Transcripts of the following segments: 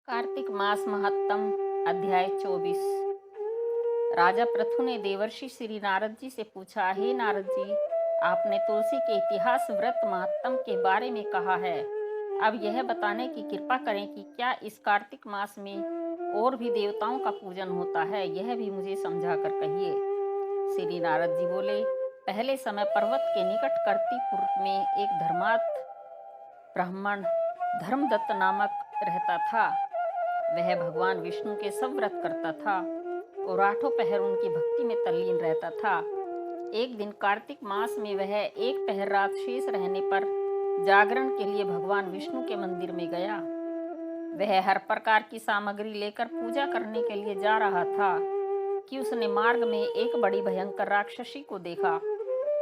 कार्तिक मास महत्तम अध्याय 24। राजा पृथु ने देवर्षि श्री नारद जी से पूछा, हे नारद जी, आपने तुलसी के इतिहास व्रत महत्तम के बारे में कहा है। अब यह बताने की कृपा करें कि क्या इस कार्तिक मास में और भी देवताओं का पूजन होता है, यह भी मुझे समझा कर कहिए। श्री नारद जी बोले, पहले समय पर्वत के निकट कर्तिपुर में एक धर्मात्म ब्राह्मण धर्मदत्त नामक रहता था। वह भगवान विष्णु के सब व्रत करता था और आठों पहर उनकी भक्ति में तल्लीन रहता था। एक दिन कार्तिक मास में वह एक पहर रात शेष रहने पर जागरण के लिए भगवान विष्णु के मंदिर में गया। वह हर प्रकार की सामग्री लेकर पूजा करने के लिए जा रहा था कि उसने मार्ग में एक बड़ी भयंकर राक्षसी को देखा,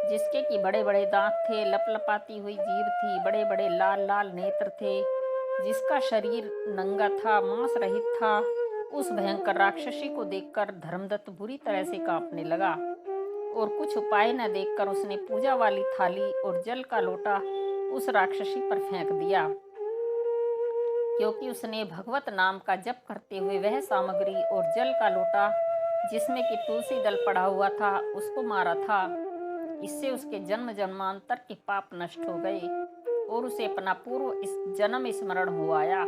जिसके कि बड़े बड़े दांत थे, लपलपाती हुई जीभ थी, बड़े बड़े लाल लाल नेत्र थे, जिसका शरीर नंगा था, मांस रहित था। उस भयंकर राक्षसी को देखकर धर्मदत्त बुरी तरह से कांपने लगा और कुछ उपाय न देखकर उसने पूजा वाली थाली और जल का लोटा उस राक्षसी पर फेंक दिया, क्योंकि उसने भगवत नाम का जप करते हुए वह सामग्री और जल का लोटा, जिसमें कि तुलसी दल पड़ा हुआ था, उसको मारा था। इससे उसके जन्म जन्मांतर के पाप नष्ट हो गए और उसे अपना पूर्व इस जन्म स्मरण हो आया।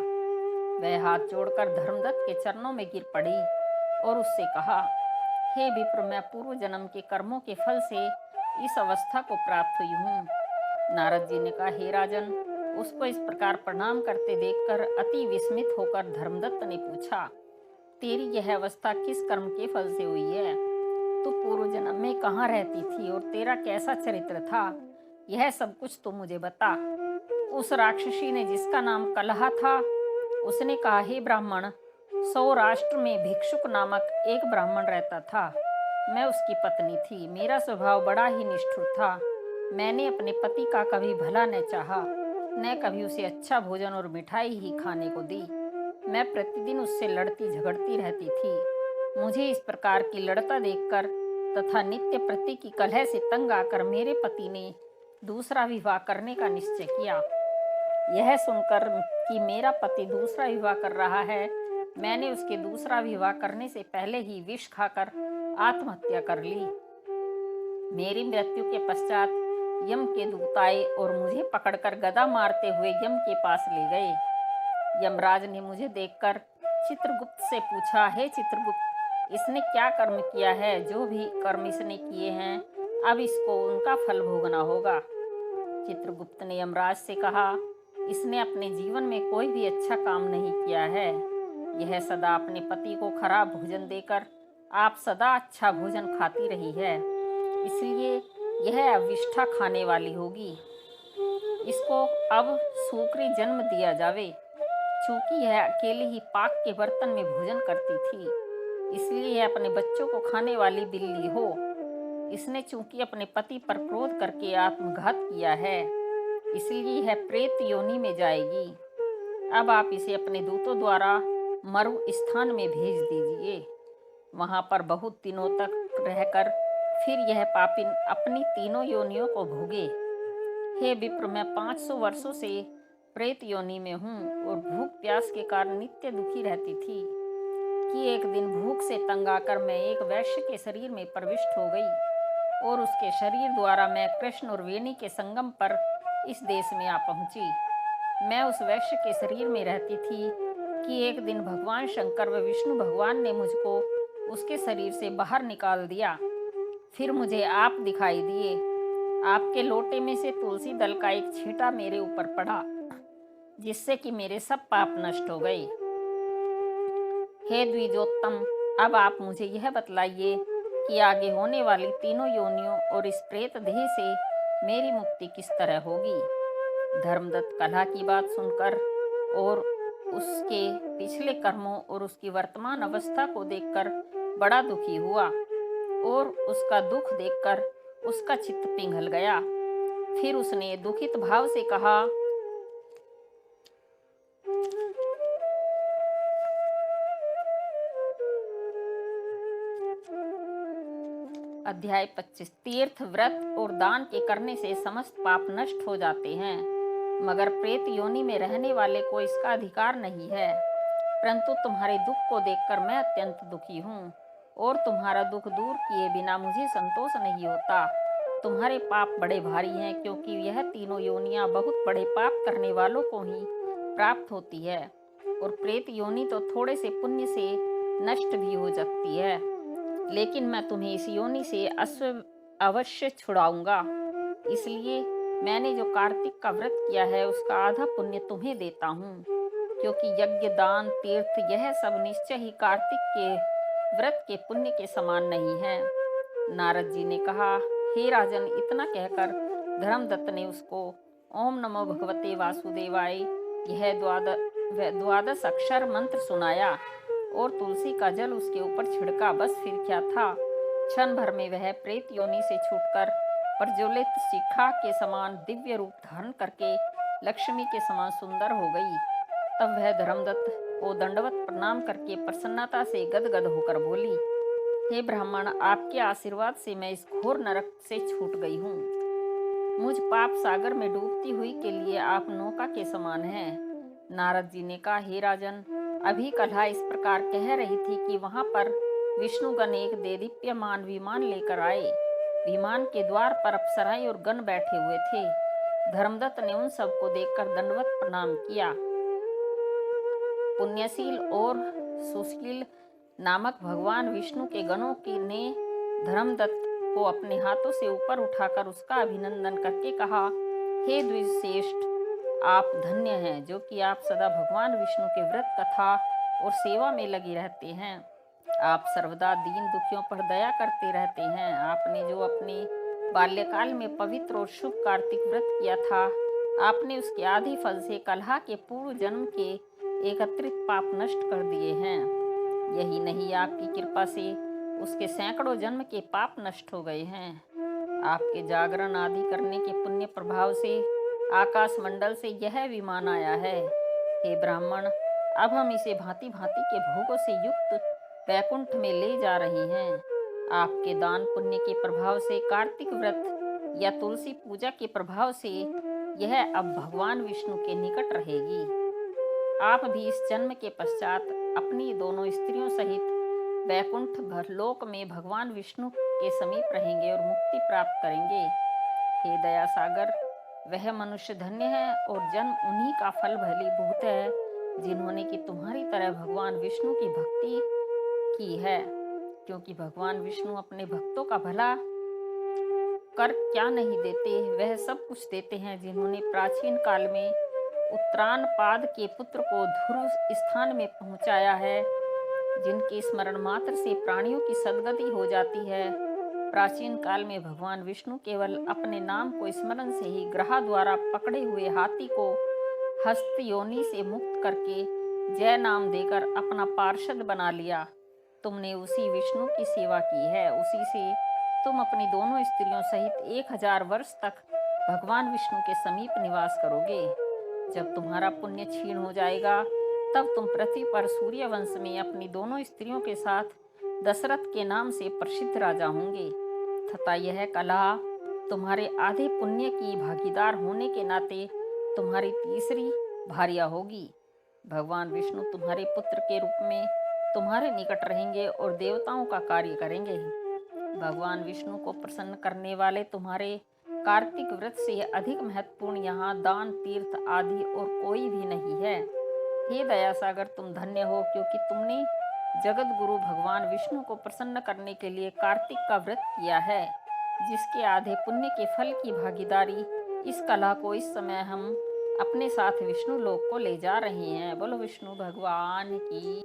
वह हाथ जोड़कर धर्मदत्त के चरणों में गिर पड़ी और उससे कहा, हे विप्र, मैं पूर्व जन्म के कर्मों के फल से इस अवस्था को प्राप्त हुई हूँ। नारद जी ने कहा, हे राजन, उसको इस प्रकार प्रणाम करते देखकर अति विस्मित होकर धर्मदत्त ने पूछा, तेरी यह अवस्था किस कर्म के फल से हुई है? तू पूर्व जन्म में कहाँ रहती थी और तेरा कैसा चरित्र था? यह सब कुछ तो मुझे बता। उस राक्षसी ने, जिसका नाम कलहा था, उसने कहा, हे ब्राह्मण, सौराष्ट्र में भिक्षुक नामक एक ब्राह्मण रहता था। मैं उसकी पत्नी थी। मेरा स्वभाव बड़ा ही निष्ठुर था। मैंने अपने पति का कभी भला न चाहा, न कभी उसे अच्छा भोजन और मिठाई ही खाने को दी। मैं प्रतिदिन उससे लड़ती झगड़ती रहती थी। मुझे इस प्रकार की लड़ता देखकर तथा नित्य प्रति की कलह से तंग आकर मेरे पति ने दूसरा विवाह करने का निश्चय किया। यह सुनकर कि मेरा पति दूसरा विवाह कर रहा है, मैंने उसके दूसरा विवाह करने से पहले ही विष खाकर आत्महत्या कर ली। मेरी मृत्यु के पश्चात यम के दूत आए और मुझे पकड़कर गदा मारते हुए यम के पास ले गए। यमराज ने मुझे देखकर चित्रगुप्त से पूछा, हे चित्रगुप्त, इसने क्या कर्म किया है? जो भी कर्म इसने किए हैं, अब इसको उनका फल भोगना होगा। चित्रगुप्त ने यमराज से कहा, इसने अपने जीवन में कोई भी अच्छा काम नहीं किया है। यह सदा अपने पति को खराब भोजन देकर आप सदा अच्छा भोजन खाती रही है, इसलिए यह अविष्ठा खाने वाली होगी। इसको अब सूकरी जन्म दिया जावे। चूंकि यह अकेले ही पाक के बर्तन में भोजन करती थी, इसलिए यह अपने बच्चों को खाने वाली बिल्ली हो। इसने चूंकि अपने पति पर क्रोध करके आत्मघात किया है, इसलिए यह प्रेत योनि में जाएगी। अब आप इसे अपने दूतों द्वारा मरु स्थान में भेज दीजिए। वहां पर बहुत दिनों तक रहकर फिर यह पापिन अपनी तीनों योनियों को भोगे। हे विप्र, मैं 500 वर्षों से प्रेत योनि में हूँ और भूख प्यास के कारण नित्य दुखी रहती थी कि एक दिन भूख से तंग आकर मैं एक वैश्य के शरीर में प्रविष्ट हो गई और उसके शरीर द्वारा मैं कृष्ण और वेणी के संगम पर इस देश में आ पहुंची। मैं उस वैश्य के शरीर में रहती थी कि एक दिन भगवान शंकर व विष्णु भगवान ने मुझको उसके शरीर से बाहर निकाल दिया। फिर मुझे आप दिखाई दिए। आपके लोटे में से तुलसी दल का एक छींटा मेरे ऊपर पड़ा, जिससे कि मेरे सब पाप नष्ट हो गए। हे द्विजोत्तम, अब आप मुझे यह बतलाइए कि आगे होने वाली तीनों योनियों और इस प्रेत देह से मेरी मुक्ति किस तरह होगी। धर्मदत्त कलह की बात सुनकर और उसके पिछले कर्मों और उसकी वर्तमान अवस्था को देखकर बड़ा दुखी हुआ और उसका दुख देखकर उसका चित्त पिघल गया। फिर उसने दुखित भाव से कहा, अध्याय 25। तीर्थ, व्रत और दान के करने से समस्त पाप नष्ट हो जाते हैं, मगर प्रेत योनि में रहने वाले को इसका अधिकार नहीं है। परंतु तुम्हारे दुख को देखकर मैं अत्यंत दुखी हूँ और तुम्हारा दुख दूर किए बिना मुझे संतोष नहीं होता। तुम्हारे पाप बड़े भारी हैं, क्योंकि यह तीनों योनियां बहुत बड़े पाप करने वालों को ही प्राप्त होती है, और प्रेत योनि तो थोड़े से पुण्य से नष्ट भी हो सकती है। लेकिन मैं तुम्हें इस योनि से अवश्य छुड़ाऊंगा। इसलिए मैंने जो कार्तिक का व्रत किया है उसका आधा पुण्य तुम्हें देता हूँ, क्योंकि यज्ञ, दान, तीर्थ यह सब निश्चय ही कार्तिक के व्रत के पुण्य के समान नहीं है। नारद जी ने कहा, हे राजन, इतना कहकर धर्मदत्त ने उसको ओम नमो भगवते वासुदेवाय यह द्वादश अक्षर मंत्र सुनाया और तुलसी का जल उसके ऊपर छिड़का। बस फिर क्या था, क्षण भर में वह प्रेत योनि से छूटकर प्रज्वलित शिखा के समान दिव्य रूप धारण करके लक्ष्मी के समान सुंदर हो गई। तब वह धर्मदत्त को दंडवत प्रणाम करके प्रसन्नता से गदगद होकर बोली, हे ब्राह्मण, आपके आशीर्वाद से मैं इस घोर नरक से छूट गई हूँ। मुझ पाप सागर में डूबती हुई के लिए आप नौका के समान हैं। नारद जी ने कहा, हे राजन, अभी कल्हा इस प्रकार कह रही थी कि वहां पर विष्णुगण एक देदीप्यमान विमान लेकर आए। विमान के द्वार पर अप्सराएं और गण बैठे हुए थे। धर्मदत्त ने उन सबको देखकर दंडवत प्रणाम किया। पुण्यशील और सुशील नामक भगवान विष्णु के गणों ने धर्मदत्त को अपने हाथों से ऊपर उठाकर उसका अभिनंदन करके कहा, हे द्विजश्रेष्ठ, आप धन्य हैं, जो कि आप सदा भगवान विष्णु के व्रत, कथा और सेवा में लगे रहते हैं। आप सर्वदा दीन दुखियों पर दया करते रहते हैं। आपने जो अपने बाल्यकाल में पवित्र और शुभ कार्तिक व्रत किया था, आपने उसके आदि फल से कलहा के पूर्व जन्म के एकत्रित पाप नष्ट कर दिए हैं। यही नहीं, आपकी कृपा से उसके सैकड़ों जन्म के पाप नष्ट हो गए हैं। आपके जागरण आदि करने के पुण्य प्रभाव से आकाश मंडल से यह विमान आया है। हे ब्राह्मण, अब हम इसे भांति भांति के भोगों से युक्त वैकुंठ में ले जा रहे हैं। आपके दान पुण्य के प्रभाव से, कार्तिक व्रत या तुलसी पूजा के प्रभाव से यह अब भगवान विष्णु के निकट रहेगी। आप भी इस जन्म के पश्चात अपनी दोनों स्त्रियों सहित वैकुंठ लोक में भगवान विष्णु के समीप रहेंगे और मुक्ति प्राप्त करेंगे। हे दया सागर, वह मनुष्य धन्य है और जन्म उन्हीं का फल भलीभूत है जिन्होंने कि तुम्हारी तरह भगवान विष्णु की भक्ति की है, क्योंकि भगवान विष्णु अपने भक्तों का भला कर क्या नहीं देते, वह सब कुछ देते हैं। जिन्होंने प्राचीन काल में उत्तरानपाद के पुत्र को ध्रुव स्थान में पहुंचाया है, जिनके स्मरण मात्र से प्राणियों की सद्गति हो जाती है। प्राचीन काल में भगवान विष्णु केवल अपने नाम को स्मरण से ही ग्रह द्वारा पकड़े हुए हाथी को हस्त योनि से मुक्त करके जय नाम देकर अपना पार्षद बना लिया। तुमने उसी विष्णु की सेवा की है, उसी से तुम अपनी दोनों स्त्रियों सहित 1000 वर्ष तक भगवान विष्णु के समीप निवास करोगे। जब तुम्हारा पुण्य क्षीण हो जाएगा, तब तुम पृथ्वी पर सूर्य वंश में अपनी दोनों स्त्रियों के साथ दशरथ के नाम से प्रसिद्ध राजा होंगे, तथा यह कलहा तुम्हारे आधे पुण्य की भागीदार होने के नाते तुम्हारी तीसरी भार्या होगी। भगवान विष्णु तुम्हारे पुत्र के रूप में तुम्हारे निकट रहेंगे और देवताओं का कार्य करेंगे। भगवान विष्णु को प्रसन्न करने वाले तुम्हारे कार्तिक व्रत से अधिक महत्वपूर्ण यहाँ दान, तीर्थ आदि और कोई भी नहीं है। हे दया सागर, तुम धन्य हो, क्योंकि तुमने जगत गुरु भगवान विष्णु को प्रसन्न करने के लिए कार्तिक का व्रत किया है, जिसके आधे पुण्य के फल की भागीदारी इस कला को इस समय हम अपने साथ विष्णु लोक को ले जा रहे हैं। बोलो विष्णु भगवान की।